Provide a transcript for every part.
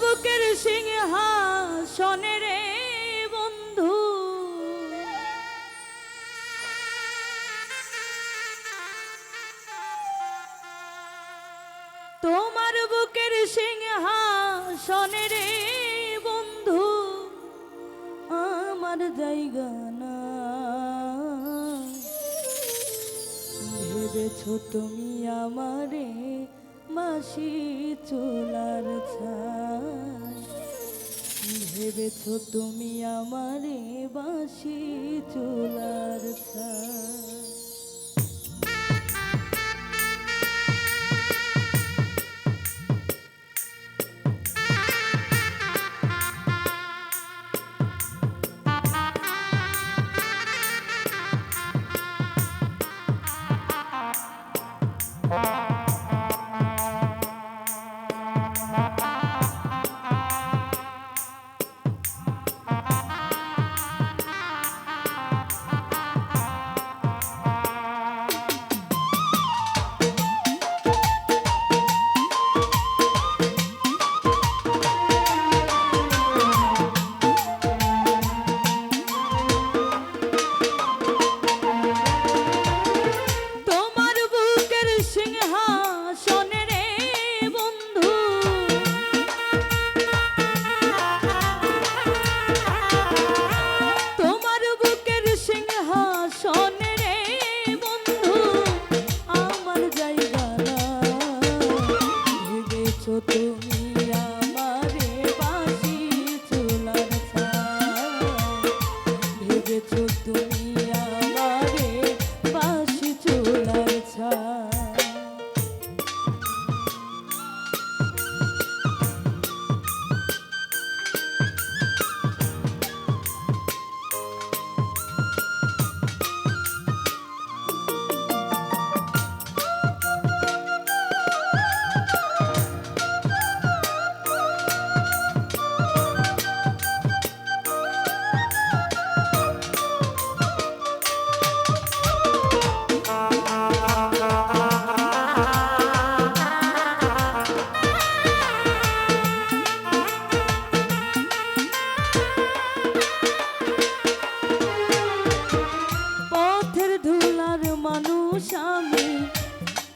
বুকের সিংহাসনে রে বন্ধু, তোমার বুকের সিংহাসনে রে বন্ধু আমার জায়গা না। ভেবেছো তুমি আমারে মাসি চুলার ছাই, ভেবেছো তুমি আমারে বাসি চুলার ছাই।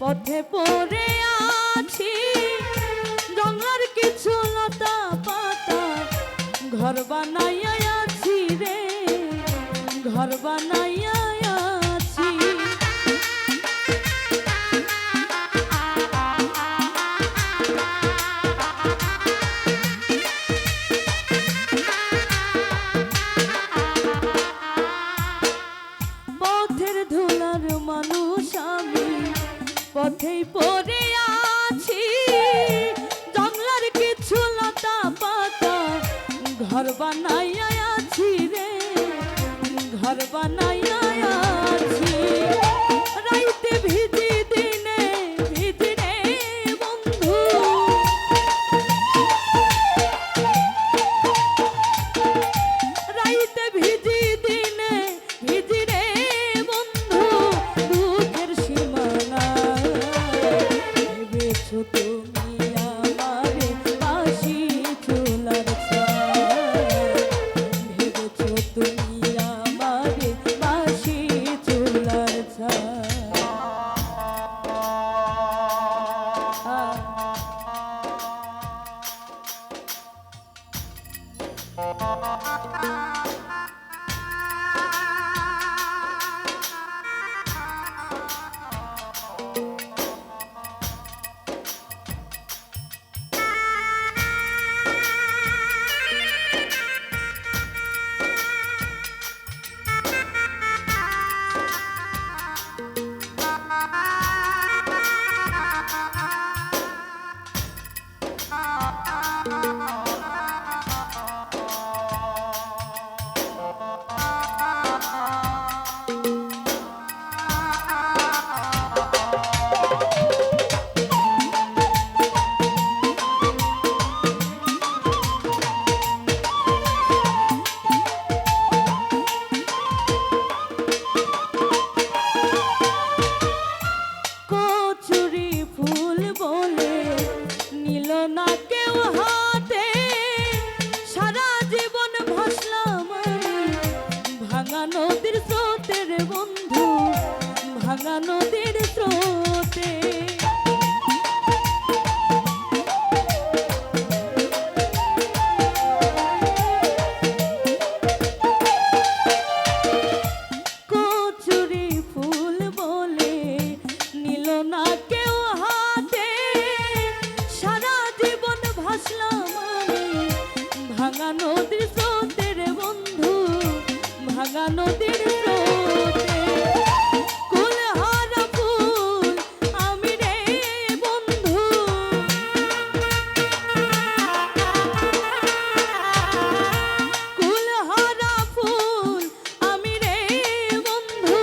পথে পড়ে আছি, জঙ্গলার কিছু লতা পাতা ঘর বানাইয়া আছি রে, ঘর বানাইয়া আছি। পথের ধুলার মানুষ আমি, পথেই পড়ে আছি, জঙ্গলার কিছু লতা পাতা ঘর বানাইয়া আছি রে, ঘর বানাইয়া আছি। রাইতে ভিজি দিনে ভিজি রে বন্ধু, রাইতে ভিজি দিনে ভিজি রে বন্ধু, দুঃখের সীমানা। ভেবেছো তুমি আমারে বাসি চুলার ছাই, ভেবেছো তুমি আমারে বাসি ভাঙা নদীর স্রোতে। কচুরি ফুল বলে নিল না কেউ হাতে, সারা জীবন ভাসলাম আমি ভাঙা নদীর স্রোতে রে বন্ধু, ভাঙা নদীর স্রোতে। কুলহারা ফুল আমি রে বন্ধু, কুলহারা ফুল আমি রে বন্ধু,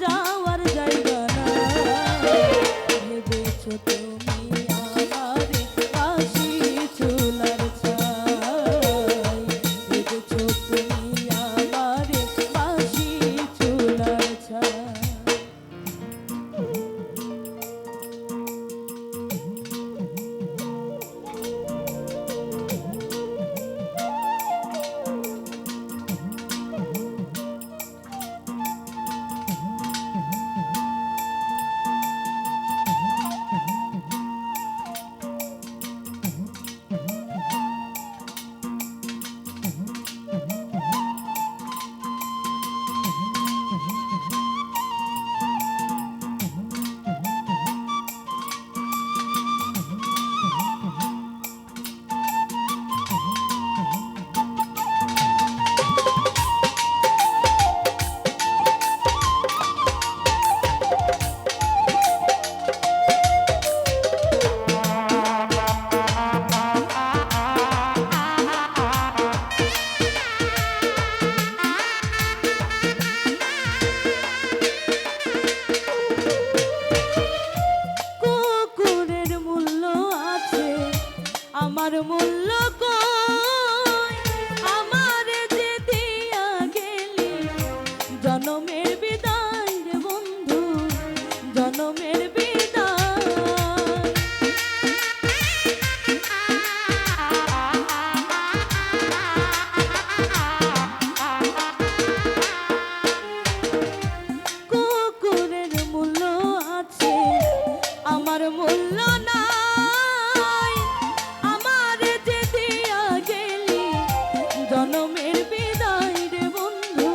যাওয়ার জায়গা নাই। ভেবেছো তুমি আমারে বাঁশি চুলার ছাই, ভেবেছো তুমি আমারে বাঁশি চুলার ছাই। কুকুরের মূল্য আছে, আমার মূল্য কই? আমার যে দিয়া গেলি জনমের বিদায় রে বন্ধু, জনমের বিদায়। কুকুরের মূল্য আছে, আমার মূল্য নাই। আমার যে দিয়া গেলি জনমের বিদায় রে বন্ধু,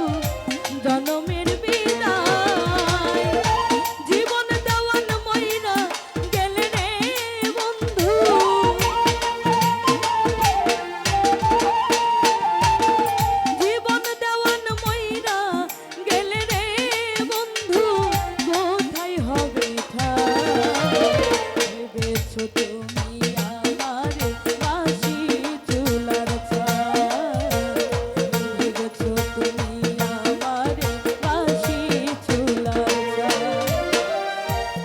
জনমের বিদায়। জীবন দেওয়ান মইরা গেলে রে বন্ধু, জীবন দেওয়ান মইরা গেলে রে বন্ধু, কোথায় হবে ঠাই? ভেবেছো তুমি আমারে বাঁশি চুলার ছাই, ভেবেছো তুমি আমারে বাঁশি চুলার ছাই।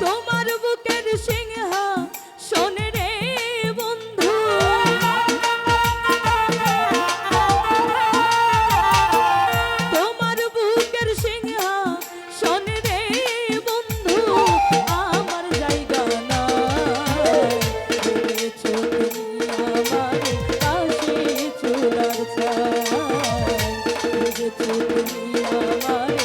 তোমার বুকের সিংহাসন রে বন্ধু, তোমার বুকের সিংহাসন রে বন্ধু, আমার জায়গা নাই। ভেবেছো তুমি আমারে বাঁশি চুলার ছাই, ভেবেছো তুমি আমারে